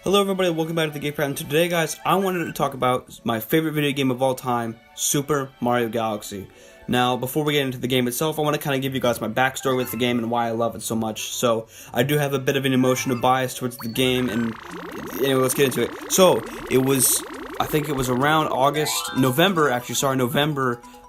Hello everybody, welcome back to the Game Prep. Today guys, I wanted to talk about my favorite video game of all time, Super Mario Galaxy. Now, before we get into the game itself, I want to kind of give you guys my backstory with the game and why I love it so much. So, I do have a bit of an emotional bias towards the game, and anyway, let's get into it. So, I think it was around November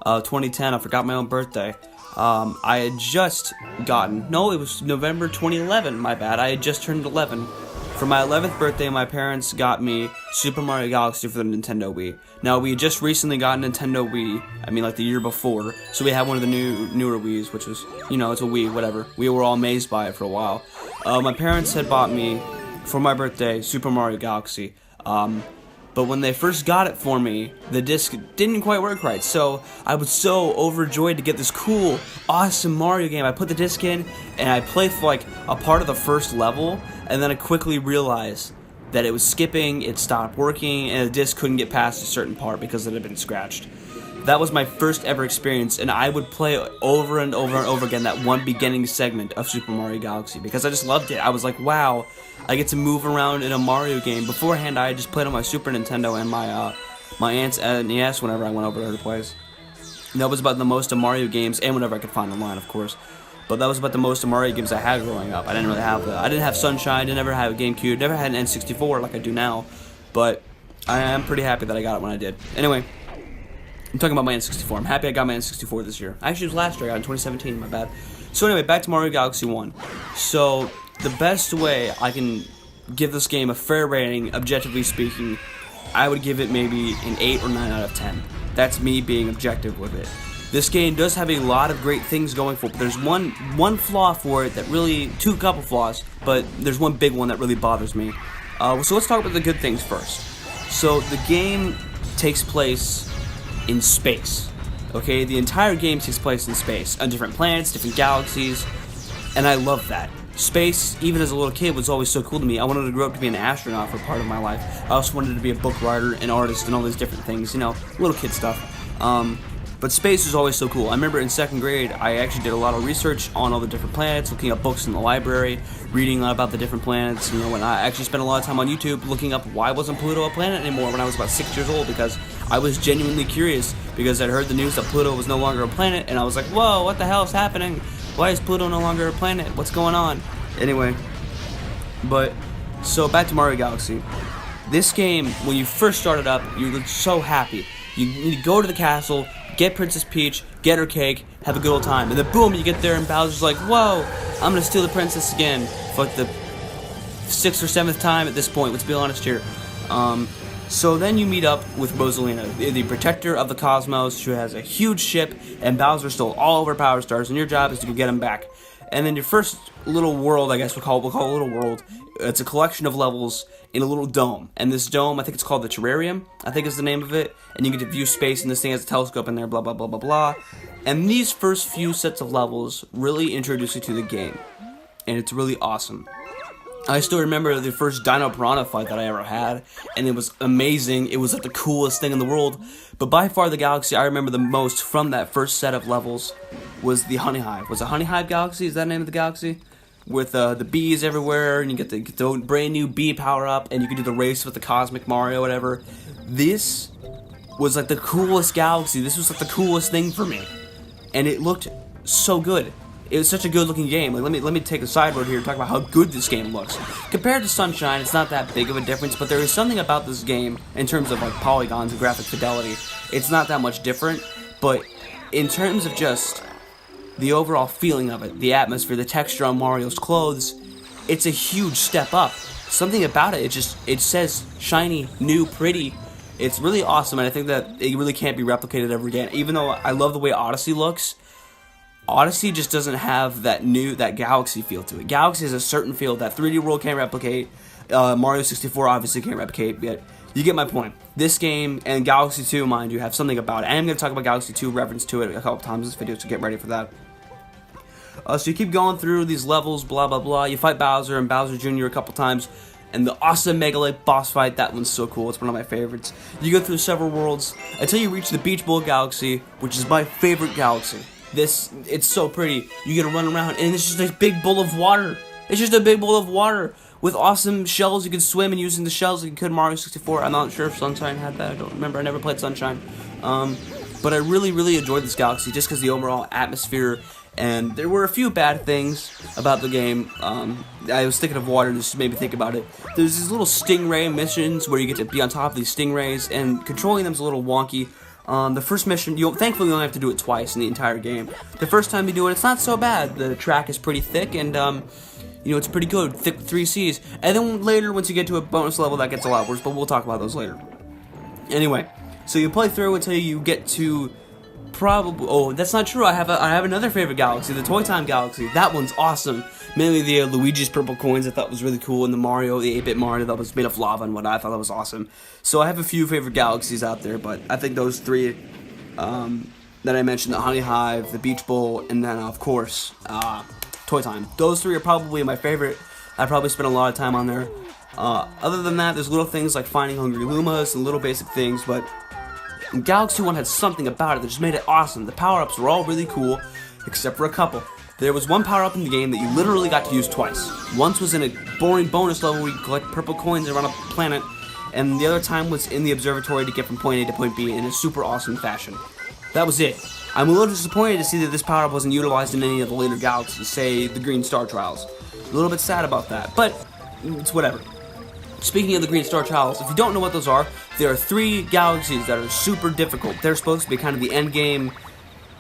2010, I forgot my own birthday. I had just gotten, no, it was November 2011, my bad, I had just turned 11. For my 11th birthday, my parents got me Super Mario Galaxy for the Nintendo Wii. Now, we had just recently got a Nintendo Wii, like the year before, so we had one of the newer Wiis, which was, it's a Wii, whatever. We were all amazed by it for a while. My parents had bought me, for my birthday, Super Mario Galaxy. But when they first got it for me, the disc didn't quite work right, so I was so overjoyed to get this cool, awesome Mario game. I put the disc in, and I played for like a part of the first level, and then I quickly realized that it was skipping, it stopped working, and the disc couldn't get past a certain part because it had been scratched. That was my first ever experience, and I would play over and over and over again that one beginning segment of Super Mario Galaxy because I just loved it. I was like, wow, I get to move around in a Mario game. Beforehand, I just played on my Super Nintendo and my aunt's NES whenever I went over to her place. And that was about the most of Mario games, and whenever I could find online, of course. But that was about the most of Mario games I had growing up. I didn't really have that. I didn't have Sunshine, I never had a GameCube, never had an N64 like I do now. But I am pretty happy that I got it when I did. Anyway, I'm talking about my N64. I'm happy I got my N64 this year. Actually, it was last year. I got it in 2017, my bad. So anyway, back to Mario Galaxy 1. So, the best way I can give this game a fair rating, objectively speaking, I would give it maybe an 8 or 9 out of 10. That's me being objective with it. This game does have a lot of great things going for it, but there's one flaw for it that really, couple flaws, but there's one big one that really bothers me. So let's talk about the good things first. So, the game takes place in space. Okay, the entire game takes place in space, on different planets, different galaxies, and I love that. Space, even as a little kid, was always so cool to me. I wanted to grow up to be an astronaut for part of my life. I also wanted to be a book writer, an artist, and all these different things, little kid stuff. But space was always so cool. I remember in second grade, I actually did a lot of research on all the different planets, looking up books in the library, reading about the different planets. When I actually spent a lot of time on YouTube looking up why wasn't Pluto a planet anymore when I was about 6 years old, because I was genuinely curious, because I'd heard the news that Pluto was no longer a planet, and I was like, whoa, what the hell is happening? Why is Pluto no longer a planet? What's going on? Anyway, so back to Mario Galaxy. This game, when you first start it up, you look so happy. You need to go to the castle, get Princess Peach, get her cake, have a good old time. And then boom, you get there and Bowser's like, whoa, I'm gonna steal the princess again. For like the 6th or 7th time at this point, let's be honest here. So then you meet up with Rosalina, the protector of the cosmos, who has a huge ship, and Bowser stole all of her power stars, and your job is to go get him back. And then your first little world, I guess we'll call it a little world. It's a collection of levels in a little dome. And this dome, I think it's called the Terrarium, I think is the name of it. And you get to view space, and this thing has a telescope in there, blah, blah, blah, blah, blah. And these first few sets of levels really introduce you to the game. And it's really awesome. I still remember the first Dino Piranha fight that I ever had, and it was amazing. It was like the coolest thing in the world. But by far the galaxy I remember the most from that first set of levels was the Honey Hive. Was it Honey Hive Galaxy? Is that the name of the galaxy? With the bees everywhere, and you get the brand new bee power up, and you can do the race with the Cosmic Mario, whatever. This was like the coolest galaxy. This was like the coolest thing for me, and it looked so good. It was such a good looking game. Like, let me take a side road here and talk about how good this game looks. Compared to Sunshine, it's not that big of a difference, but there is something about this game in terms of like polygons and graphic fidelity. It's not that much different, but in terms of just the overall feeling of it, the atmosphere, the texture on Mario's clothes, it's a huge step up. Something about it, it says shiny, new, pretty. It's really awesome, and I think that it really can't be replicated ever again. Even though I love the way Odyssey looks, Odyssey just doesn't have that Galaxy feel to it. Galaxy has a certain feel that 3D World can't replicate. Mario 64 obviously can't replicate, but you get my point. This game and Galaxy 2, mind you, have something about it. I am going to talk about Galaxy 2, reference to it a couple times in this video, so get ready for that. So you keep going through these levels, blah, blah, blah. You fight Bowser and Bowser Jr. a couple times. And the awesome Mega Lake boss fight, that one's so cool. It's one of my favorites. You go through several worlds until you reach the Beach Bowl Galaxy, which is my favorite galaxy. It's so pretty. You get to run around, and it's just a big bowl of water. It's just a big bowl of water with awesome shells. You could swim and using the shells like you could in Mario 64. I'm not sure if Sunshine had that. I don't remember. I never played Sunshine. But I really enjoyed this galaxy just because the overall atmosphere, and there were a few bad things about the game. I was thinking of water and just made me think about it. There's these little stingray missions where you get to be on top of these stingrays, and controlling them is a little wonky. The first mission, thankfully you only have to do it twice in the entire game. The first time you do it, it's not so bad. The track is pretty thick, and it's pretty good, thick 3 Cs. And then later, once you get to a bonus level, that gets a lot worse, but we'll talk about those later. Anyway, so you play through until you get to probably... Oh, that's not true. I have another favorite galaxy, the Toy Time Galaxy. That one's awesome. Mainly the Luigi's purple coins I thought was really cool, and the 8-bit Mario that was made of lava and whatnot. I thought that was awesome. So I have a few favorite galaxies out there, but I think those 3 that I mentioned, the Honey Hive, the Beach Bowl, and then, of course, Toy Time. Those 3 are probably my favorite. I probably spent a lot of time on there. Other than that, there's little things like finding Hungry Lumas and little basic things, but Galaxy 1 had something about it that just made it awesome. The power-ups were all really cool, except for a couple. There was one power-up in the game that you literally got to use twice. Once was in a boring bonus level where you collect purple coins around a planet, and the other time was in the observatory to get from point A to point B in a super awesome fashion. That was it. I'm a little disappointed to see that this power-up wasn't utilized in any of the later galaxies, say the Green Star Trials. A little bit sad about that, but it's whatever. Speaking of the Green Star Trials, if you don't know what those are, there are 3 galaxies that are super difficult. They're supposed to be kind of the end game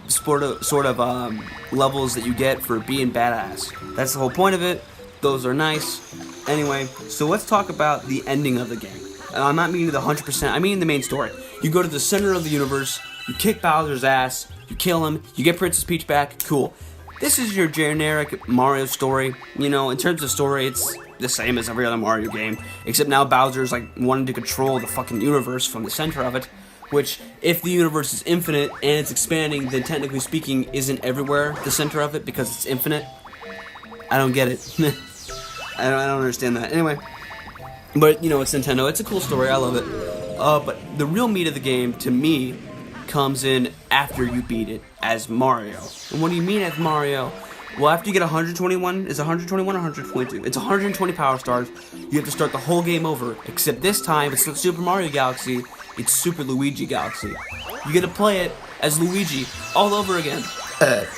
sort of levels that you get for being badass. That's the whole point of it. Those are nice. Anyway, so let's talk about the ending of the game. I'm not meaning the 100%, I mean the main story. You go to the center of the universe, you kick Bowser's ass, you kill him, you get Princess Peach back, cool. This is your generic Mario story. You know, in terms of story, it's the same as every other Mario game, except now Bowser's like wanting to control the fucking universe from the center of it, which, if the universe is infinite and it's expanding, then technically speaking, isn't everywhere the center of it because it's infinite? I don't get it. I don't understand that. Anyway, but, it's Nintendo. It's a cool story. I love it. But the real meat of the game, to me, comes in after you beat it as Mario. And what do you mean as Mario? Well, after you get 121, is it 121 or 122? It's 120 Power Stars. You have to start the whole game over, except this time, it's not Super Mario Galaxy, it's Super Luigi Galaxy. You get to play it as Luigi all over again.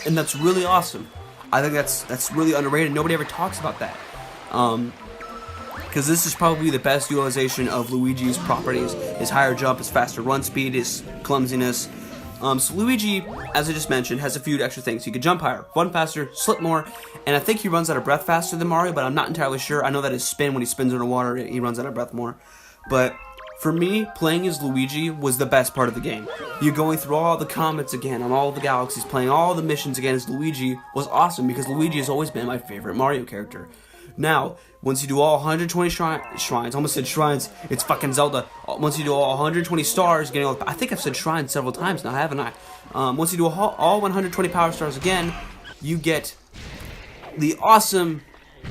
And that's really awesome. I think that's really underrated. Nobody ever talks about that. Because this is probably the best utilization of Luigi's properties. His higher jump, his faster run speed, his clumsiness. So Luigi, as I just mentioned, has a few extra things. He can jump higher, run faster, slip more, and I think he runs out of breath faster than Mario, but I'm not entirely sure. I know that his spin, when he spins underwater, he runs out of breath more. But for me, playing as Luigi was the best part of the game. You going through all the comets again, on all the galaxies, playing all the missions again as Luigi was awesome, because Luigi has always been my favorite Mario character. Now, once you do all 120 shrines, almost said shrines, it's fucking Zelda. Once you do all 120 stars, getting all, I think I've said shrines several times now, haven't I? Once you do all 120 Power Stars again, you get the awesome,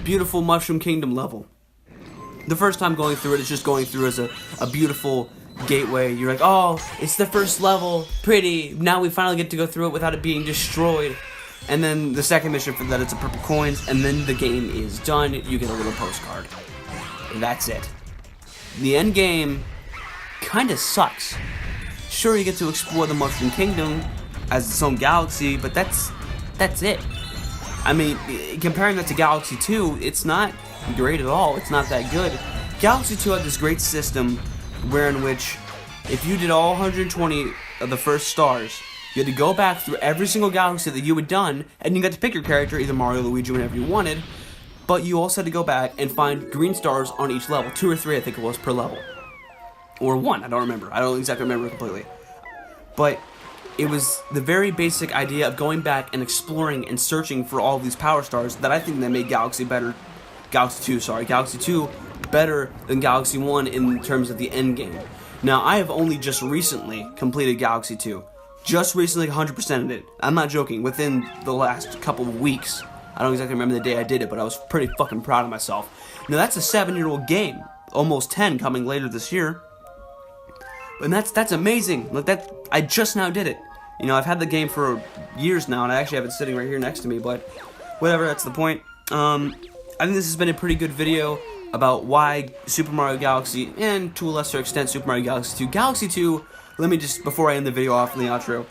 beautiful Mushroom Kingdom level. The first time going through it, it's just going through as a beautiful gateway. You're like, oh, it's the first level, pretty. Now we finally get to go through it without it being destroyed. And then the second mission for that, it's a purple coins, and then the game is done. You get a little postcard. That's it. The end game kind of sucks. Sure, you get to explore the Mushroom Kingdom as its own galaxy, but that's it. I mean, comparing that to Galaxy 2, it's not great at all. It's not that good. Galaxy 2 had this great system wherein which, if you did all 120 of the first stars, you had to go back through every single galaxy that you had done, and you got to pick your character, either Mario or Luigi, whenever you wanted, but you also had to go back and find green stars on each level. 2 or 3, I think it was, per level. Or 1, I don't remember. I don't exactly remember completely. But it was the very basic idea of going back and exploring and searching for all of these power stars that I think that made Galaxy 2 better than Galaxy 1 in terms of the end game. Now, I have only just recently completed Galaxy 2. Just recently 100%ed it. I'm not joking, within the last couple of weeks. I don't exactly remember the day I did it, but I was pretty fucking proud of myself. Now, that's a 7-year-old game. Almost 10 coming later this year. And that's amazing. Like, I just now did it. You know, I've had the game for years now, and I actually have it sitting right here next to me, but whatever, that's the point. I think this has been a pretty good video. about why Super Mario Galaxy, and to a lesser extent Super Mario Galaxy 2. Galaxy 2, let me just, before I end the video off in the outro,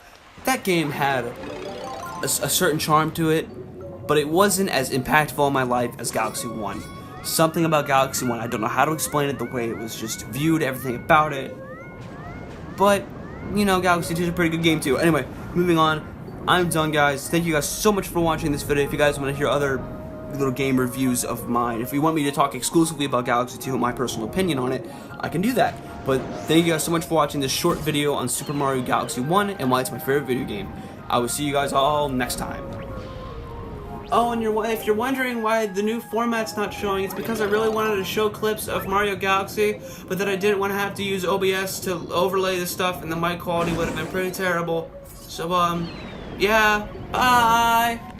that game had a certain charm to it, but it wasn't as impactful in my life as Galaxy 1. Something about Galaxy 1, I don't know how to explain it, the way it was just viewed, everything about it. But, you know, Galaxy 2 is a pretty good game too. Anyway, moving on. I'm done, guys. Thank you guys so much for watching this video. If you guys want to hear other little game reviews of mine, if you want me to talk exclusively about Galaxy 2 and my personal opinion on it, I can do that. But thank you guys so much for watching this short video on Super Mario Galaxy 1 and why it's my favorite video game. I will see you guys all next time. Oh, and if you're wondering why the new format's not showing, it's because I really wanted to show clips of Mario Galaxy, but then I didn't want to have to use OBS to overlay this stuff, and the mic quality would have been pretty terrible. So, yeah, bye!